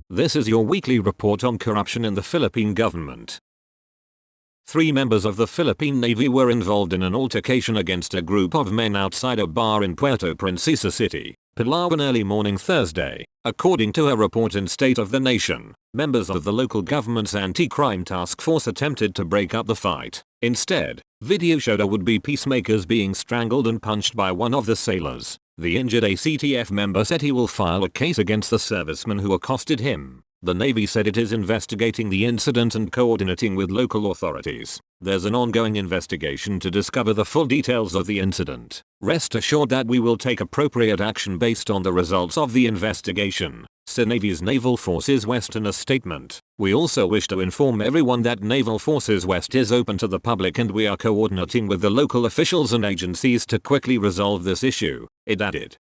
This is your weekly report on corruption in the Philippine government. 3 members of the Philippine Navy were involved in an altercation against a group of men outside a bar in Puerto Princesa City, Palawan early morning Thursday, according to a report in State of the Nation. Members of the local government's anti-crime task force attempted to break up the fight. Instead, video showed a would-be peacemakers being strangled and punched by one of the sailors. The injured ACTF member said he will file a case against the serviceman who accosted him. The Navy said it is investigating the incident and coordinating with local authorities. There's an ongoing investigation to discover the full details of the incident. Rest assured that we will take appropriate action based on the results of the investigation, said Navy's Naval Forces West in a statement. We also wish to inform everyone that Naval Forces West is open to the public and we are coordinating with the local officials and agencies to quickly resolve this issue, it added.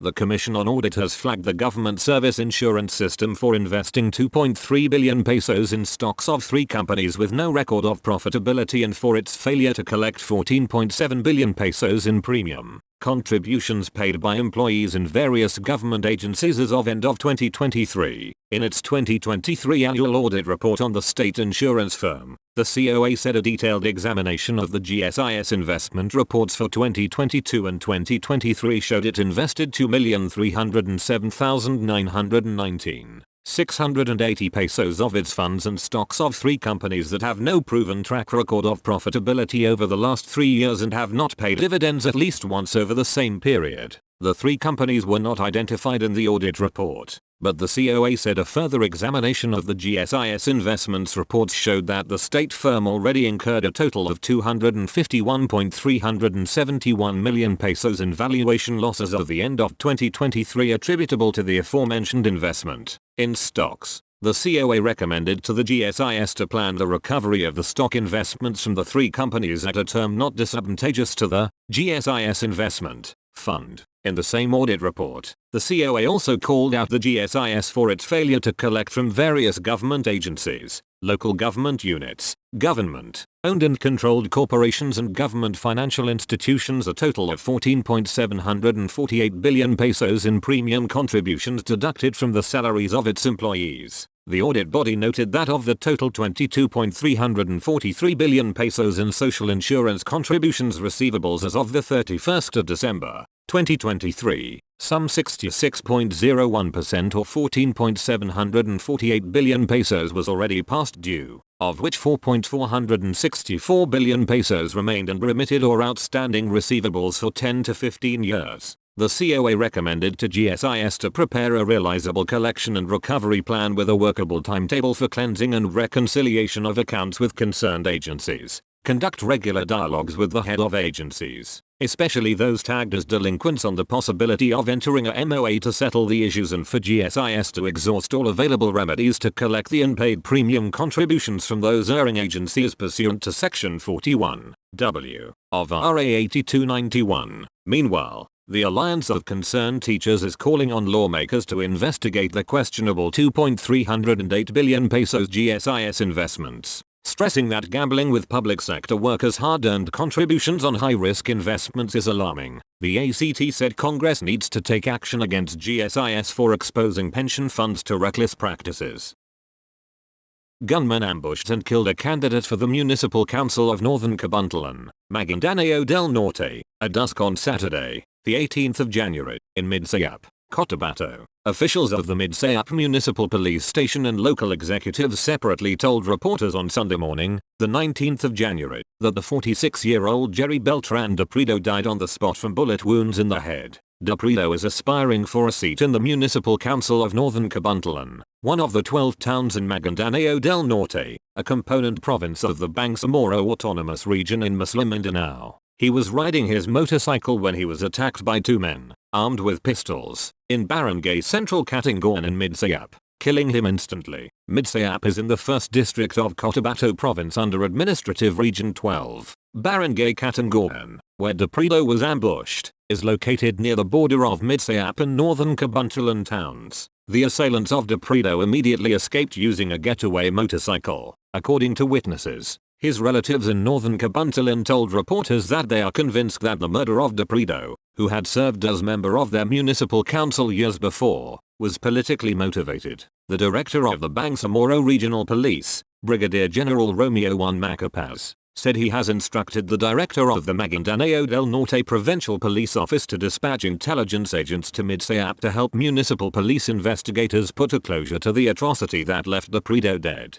The Commission on Audit has flagged the government service insurance system for investing 2.3 billion pesos in stocks of 3 companies with no record of profitability and for its failure to collect 14.7 billion pesos in premium contributions paid by employees in various government agencies as of end of 2023. In its 2023 annual audit report on the state insurance firm, the COA said a detailed examination of the GSIS investment reports for 2022 and 2023 showed it invested 2,307,919. 680 pesos of its funds and stocks of 3 companies that have no proven track record of profitability over the last 3 years and have not paid dividends at least once over the same period. The 3 companies were not identified in the audit report, but the COA said a further examination of the GSIS investments reports showed that the state firm already incurred a total of 251.371 million pesos in valuation losses at the end of 2023 attributable to the aforementioned investment in stocks. The COA recommended to the GSIS to plan the recovery of the stock investments from the 3 companies at a term not disadvantageous to the GSIS investment fund. In the same audit report, the COA also called out the GSIS for its failure to collect from various government agencies, local government units, government-owned and controlled corporations and government financial institutions a total of 14.748 billion pesos in premium contributions deducted from the salaries of its employees. The audit body noted that of the total 22.343 billion pesos in social insurance contributions receivables as of the 31st of December, 2023, some 66.01% or 14.748 billion pesos was already past due, of which 4.464 billion pesos remained unremitted or outstanding receivables for 10 to 15 years. The COA recommended to GSIS to prepare a realizable collection and recovery plan with a workable timetable for cleansing and reconciliation of accounts with concerned agencies. Conduct regular dialogues with the head of agencies, especially those tagged as delinquents, on the possibility of entering a MOA to settle the issues and for GSIS to exhaust all available remedies to collect the unpaid premium contributions from those erring agencies pursuant to Section 41(w) of RA 8291. Meanwhile, the Alliance of Concerned Teachers is calling on lawmakers to investigate the questionable 2.308 billion pesos GSIS investments, stressing that gambling with public sector workers' hard-earned contributions on high-risk investments is alarming. The ACT said Congress needs to take action against GSIS for exposing pension funds to reckless practices. Gunmen ambushed and killed a candidate for the Municipal Council of Northern Cabuntulan, Maguindanao del Norte, at dusk on Saturday, the 18th of January, in Midsayap, Cotabato. Officials of the Midsayap Municipal Police Station and local executives separately told reporters on Sunday morning, the 19th of January, that the 46-year-old Jerry Beltran Deprido died on the spot from bullet wounds in the head. Deprido is aspiring for a seat in the Municipal Council of Northern Cabuntulan, one of the 12 towns in Maguindanao del Norte, a component province of the Bangsamoro Autonomous Region in Muslim Mindanao. He was riding his motorcycle when he was attacked by 2 men, armed with pistols, in Barangay Central Catanguan in Midsayap, killing him instantly. Midsayap is in the 1st District of Cotabato Province under Administrative Region 12. Barangay Catanguan, where Deprido was ambushed, is located near the border of Midsayap and Northern Cabuntulan towns. The assailants of Deprido immediately escaped using a getaway motorcycle, according to witnesses. His relatives in northern Kabuntalin told reporters that they are convinced that the murder of Depredo, who had served as member of their municipal council years before, was politically motivated. The director of the Bangsamoro Regional Police, Brigadier General Romeo Juan Macapaz, said he has instructed the director of the Maguindanao del Norte Provincial Police Office to dispatch intelligence agents to Midsayap to help municipal police investigators put a closure to the atrocity that left Depredo dead.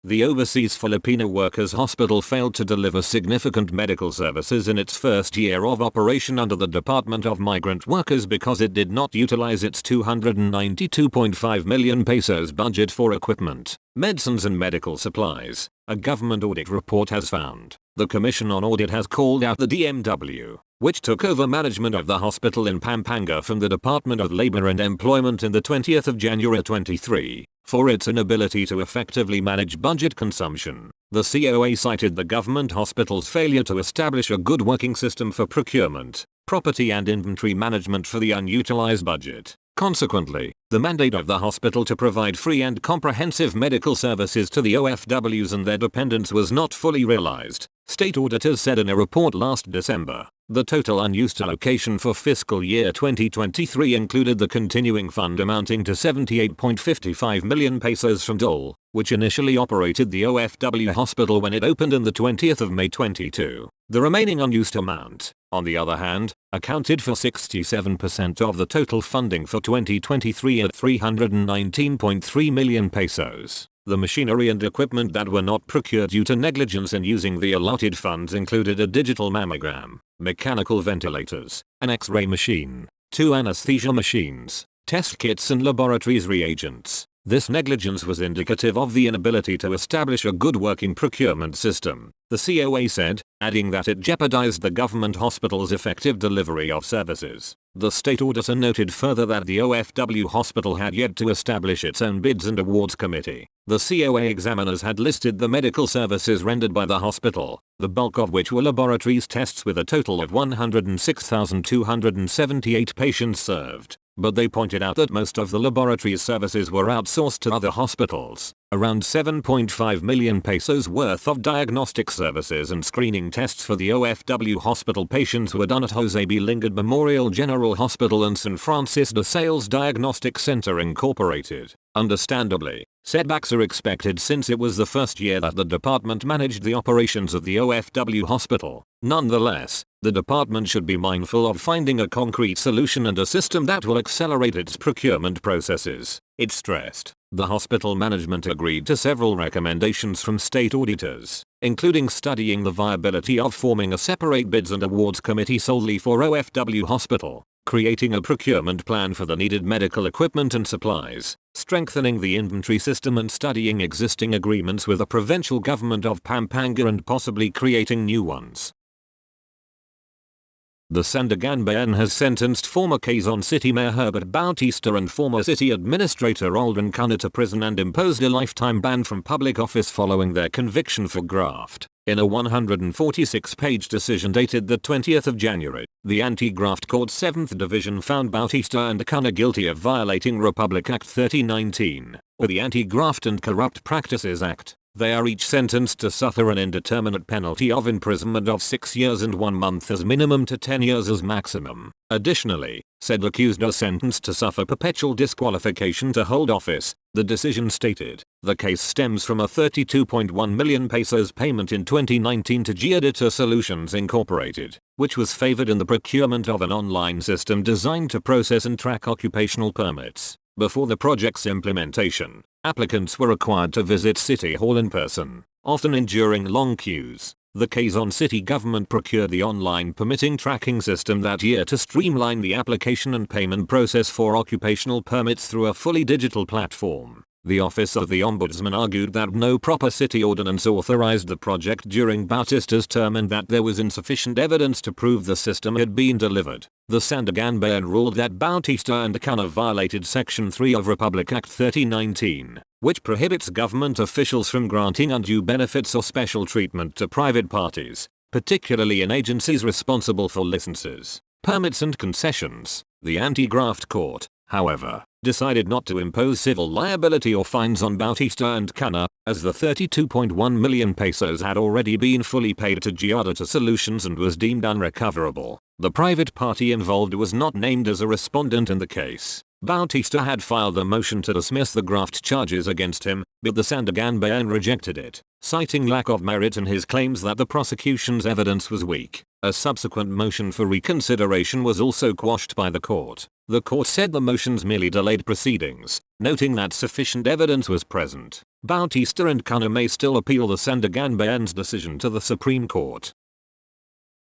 The overseas Filipino Workers Hospital failed to deliver significant medical services in its first year of operation under the Department of Migrant Workers because it did not utilize its 292.5 million pesos budget for equipment, medicines and medical supplies, a government audit report has found. The Commission on Audit has called out the DMW, which took over management of the hospital in Pampanga from the Department of Labor and Employment in the 20th of January 23, for its inability to effectively manage budget consumption. The COA cited the government hospital's failure to establish a good working system for procurement, property and inventory management for the unutilized budget. Consequently, the mandate of the hospital to provide free and comprehensive medical services to the OFWs and their dependents was not fully realized, state auditors said in a report last December. The total unused allocation for fiscal year 2023 included the continuing fund amounting to 78.55 million pesos from DOL, which initially operated the OFW hospital when it opened on the 20th of May 22. The remaining unused amount, on the other hand, accounted for 67% of the total funding for 2023 at 319.3 million pesos. The machinery and equipment that were not procured due to negligence in using the allotted funds included a digital mammogram, mechanical ventilators, an X-ray machine, 2 anesthesia machines, test kits and laboratories reagents. This negligence was indicative of the inability to establish a good working procurement system, the COA said, adding that it jeopardized the government hospital's effective delivery of services. The state auditor noted further that the OFW hospital had yet to establish its own bids and awards committee. The COA examiners had listed the medical services rendered by the hospital, the bulk of which were laboratories tests with a total of 106,278 patients served. But they pointed out that most of the laboratory's services were outsourced to other hospitals. Around 7.5 million pesos worth of diagnostic services and screening tests for the OFW hospital patients were done at Jose B. Lingard Memorial General Hospital and San Francis de Sales Diagnostic Center Incorporated. Understandably, setbacks are expected since it was the first year that the department managed the operations of the OFW hospital. Nonetheless, the department should be mindful of finding a concrete solution and a system that will accelerate its procurement processes, it stressed. The hospital management agreed to several recommendations from state auditors, including studying the viability of forming a separate bids and awards committee solely for OFW hospital, creating a procurement plan for the needed medical equipment and supplies, strengthening the inventory system and studying existing agreements with the provincial government of Pampanga and possibly creating new ones. The Sandigan has sentenced former Quezon City Mayor Herbert Bautista and former City Administrator Alden Cunha to prison and imposed a lifetime ban from public office following their conviction for graft. In a 146-page decision dated the 20th of January, the Anti-Graft Court's 7th Division found Bautista and Cunha guilty of violating Republic Act 3019, or the Anti-Graft and Corrupt Practices Act. They are each sentenced to suffer an indeterminate penalty of imprisonment of 6 years and 1 month as minimum to 10 years as maximum. Additionally, said accused are sentenced to suffer perpetual disqualification to hold office, the decision stated. The case stems from a 32.1 million pesos payment in 2019 to Geoditor Solutions Incorporated, which was favored in the procurement of an online system designed to process and track occupational permits. Before the project's implementation, applicants were required to visit City Hall in person, often enduring long queues. The Quezon City government procured the online permitting tracking system that year to streamline the application and payment process for occupational permits through a fully digital platform. The Office of the Ombudsman argued that no proper city ordinance authorized the project during Bautista's term and that there was insufficient evidence to prove the system had been delivered. The Sandigan ruled that Bautista and Cunha violated Section 3 of Republic Act 3019, which prohibits government officials from granting undue benefits or special treatment to private parties, particularly in agencies responsible for licenses, permits and concessions. The Anti-Graft Court, however, decided not to impose civil liability or fines on Bautista and Cunha, as the 32.1 million pesos had already been fully paid to Geodata Solutions and was deemed unrecoverable. The private party involved was not named as a respondent in the case. Bautista had filed a motion to dismiss the graft charges against him, but the Sandiganbayan rejected it, citing lack of merit in his claims that the prosecution's evidence was weak. A subsequent motion for reconsideration was also quashed by the court. The court said the motions merely delayed proceedings, noting that sufficient evidence was present. Bautista and Cunha may still appeal the Sandiganbayan's decision to the Supreme Court.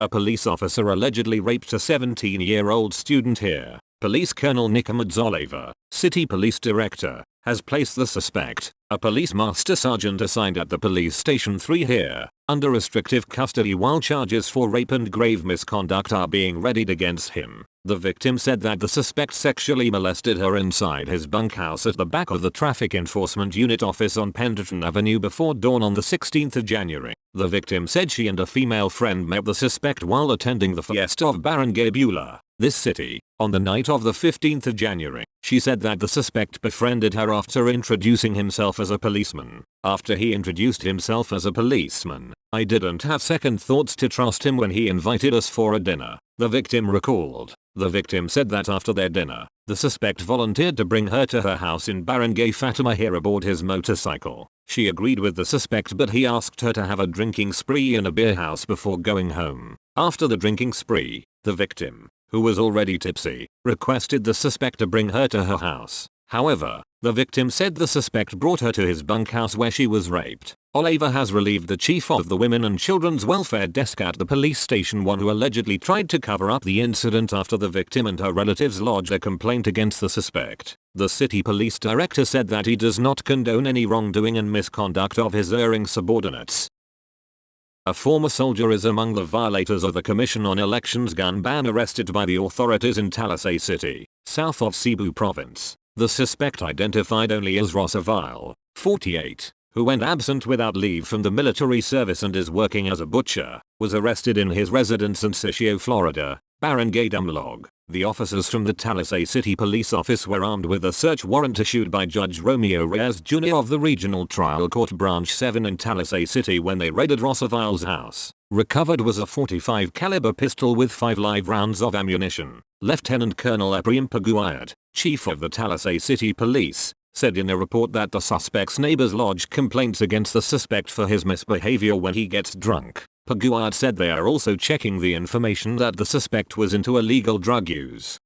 A police officer allegedly raped a 17-year-old student here. Police Colonel Nicomedes Oliva, City Police Director, has placed the suspect, a police master sergeant assigned at the police station 3 here, under restrictive custody while charges for rape and grave misconduct are being readied against him. The victim said that the suspect sexually molested her inside his bunkhouse at the back of the Traffic Enforcement Unit office on Pendleton Avenue before dawn on the 16th of January. The victim said she and a female friend met the suspect while attending the fiesta of Barangay Beulah, this city, on the night of the 15th of January. She said that the suspect befriended her after introducing himself as a policeman. After he introduced himself as a policeman, I didn't have second thoughts to trust him when he invited us for a dinner, the victim recalled. The victim said that after their dinner, the suspect volunteered to bring her to her house in Barangay Fatima here aboard his motorcycle. She agreed with the suspect, but he asked her to have a drinking spree in a beer house before going home. After the drinking spree, the victim, who was already tipsy, requested the suspect to bring her to her house. However, the victim said the suspect brought her to his bunkhouse where she was raped. Oliva has relieved the chief of the Women and Children's Welfare Desk at the police station 1, who allegedly tried to cover up the incident after the victim and her relatives lodged a complaint against the suspect. The city police director said that he does not condone any wrongdoing and misconduct of his erring subordinates. A former soldier is among the violators of the Commission on Elections gun ban arrested by the authorities in Talisay City, south of Cebu Province. The suspect, identified only as Rosaville, 48, who went absent without leave from the military service and is working as a butcher, was arrested in his residence in Sitio, Florida, Barangay Damlog. The officers from the Talisay City Police Office were armed with a search warrant issued by Judge Romeo Reyes Jr. of the Regional Trial Court Branch 7 in Talisay City when they raided Rosaville's house. Recovered was a .45 caliber pistol with 5 live rounds of ammunition. Lieutenant Colonel Ephraim Paguayat, chief of the Talisay City Police, said in a report that the suspect's neighbors lodged complaints against the suspect for his misbehavior when he gets drunk. Paguayat said they are also checking the information that the suspect was into illegal drug use.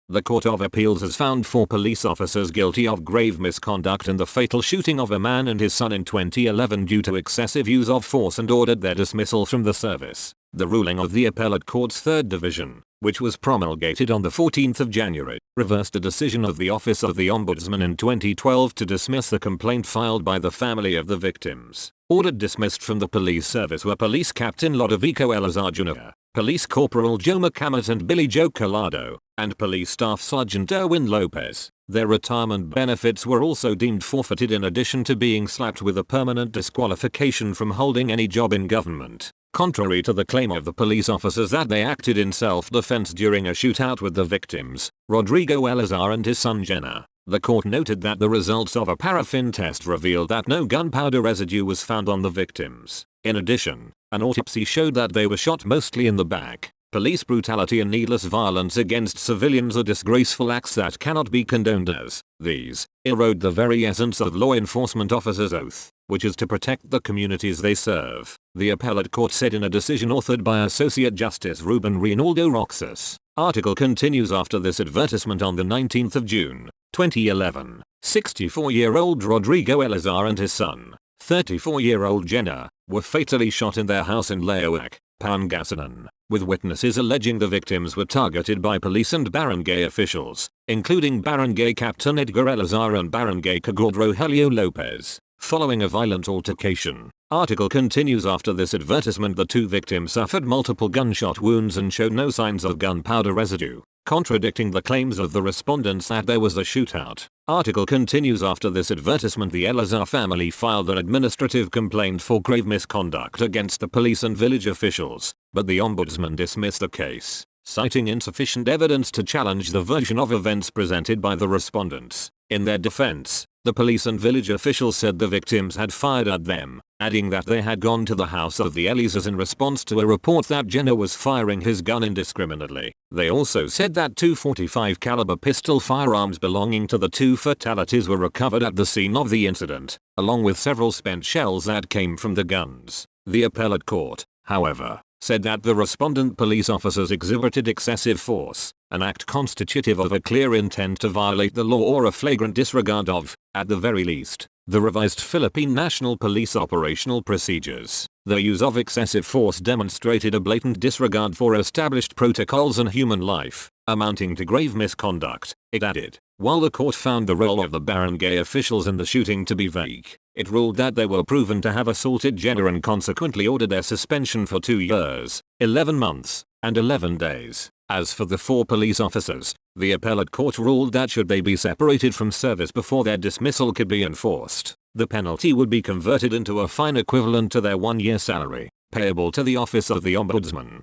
The Court of Appeals has found 4 police officers guilty of grave misconduct in the fatal shooting of a man and his son in 2011 due to excessive use of force and ordered their dismissal from the service. The ruling of the Appellate Court's 3rd Division, which was promulgated on the 14th of January, reversed a decision of the Office of the Ombudsman in 2012 to dismiss the complaint filed by the family of the victims. Ordered dismissed from the police service were Police Captain Lodovico Elazar Jr., Police Corporal Joe McCammett and Billy Joe Collado, and Police Staff Sergeant Erwin Lopez. Their retirement benefits were also deemed forfeited in addition to being slapped with a permanent disqualification from holding any job in government. Contrary to the claim of the police officers that they acted in self-defense during a shootout with the victims, Rodrigo Elazar and his son Jenna, the court noted that the results of a paraffin test revealed that no gunpowder residue was found on the victims. In addition, an autopsy showed that they were shot mostly in the back. Police brutality and needless violence against civilians are disgraceful acts that cannot be condoned, as these erode the very essence of law enforcement officers' oath, which is to protect the communities they serve, the appellate court said in a decision authored by Associate Justice Ruben Reynaldo Roxas. Article continues after this advertisement on the 19th of June, 2011. 64-year-old Rodrigo Elazar and his son, 34-year-old Jenna, were fatally shot in their house in Laoac, Pangasinan, with witnesses alleging the victims were targeted by police and barangay officials, including Barangay Captain Edgar Elazar and Barangay Kagord Rogelio Lopez, following a violent altercation. Article continues after this advertisement the 2 victims suffered multiple gunshot wounds and showed no signs of gunpowder residue, contradicting the claims of the respondents that there was a shootout. Article continues after this advertisement the Elazar family filed an administrative complaint for grave misconduct against the police and village officials, but the ombudsman dismissed the case. citing insufficient evidence to challenge the version of events presented by the respondents. In their defense, the police and village officials said the victims had fired at them, adding that they had gone to the house of the Elises in response to a report that Jenner was firing his gun indiscriminately. They also said that two .45 caliber pistol firearms belonging to the two fatalities were recovered at the scene of the incident, along with several spent shells that came from the guns. The appellate court, however, said that the respondent police officers exhibited excessive force, an act constitutive of a clear intent to violate the law or a flagrant disregard of, at the very least, the revised Philippine National Police operational procedures. The use of excessive force demonstrated a blatant disregard for established protocols and human life, amounting to grave misconduct, it added. While the court found the role of the barangay officials in the shooting to be vague, it ruled that they were proven to have assaulted Jenner and consequently ordered their suspension for 2 years, 11 months, and 11 days. As for the 4 police officers, the appellate court ruled that should they be separated from service before their dismissal could be enforced, the penalty would be converted into a fine equivalent to their 1-year salary, payable to the Office of the Ombudsman.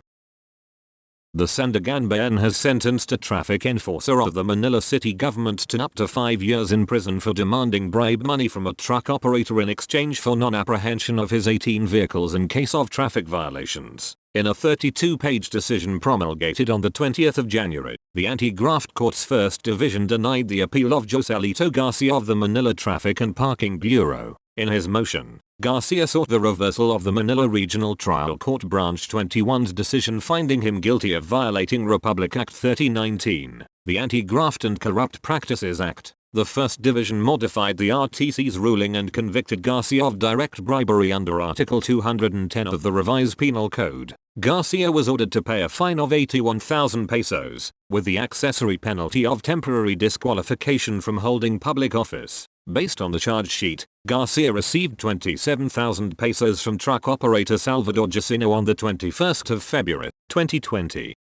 The Sandigan Bayan has sentenced a traffic enforcer of the Manila city government to up to 5 years in prison for demanding bribe money from a truck operator in exchange for non-apprehension of his 18 vehicles in case of traffic violations. In a 32-page decision promulgated on the 20th of January, the Anti-Graft Court's First Division denied the appeal of Joselito Garcia of the Manila Traffic and Parking Bureau. In his motion, Garcia sought the reversal of the Manila Regional Trial Court Branch 21's decision finding him guilty of violating Republic Act 3019, the Anti-Graft and Corrupt Practices Act. The First Division modified the RTC's ruling and convicted Garcia of direct bribery under Article 210 of the revised Penal Code. Garcia was ordered to pay a fine of 81,000 pesos, with the accessory penalty of temporary disqualification from holding public office. Based on the charge sheet, Garcia received 27,000 pesos from truck operator Salvador Jacino on the 21st of February, 2020.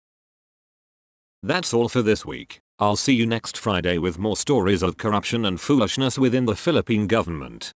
That's all for this week. I'll see you next Friday with more stories of corruption and foolishness within the Philippine government.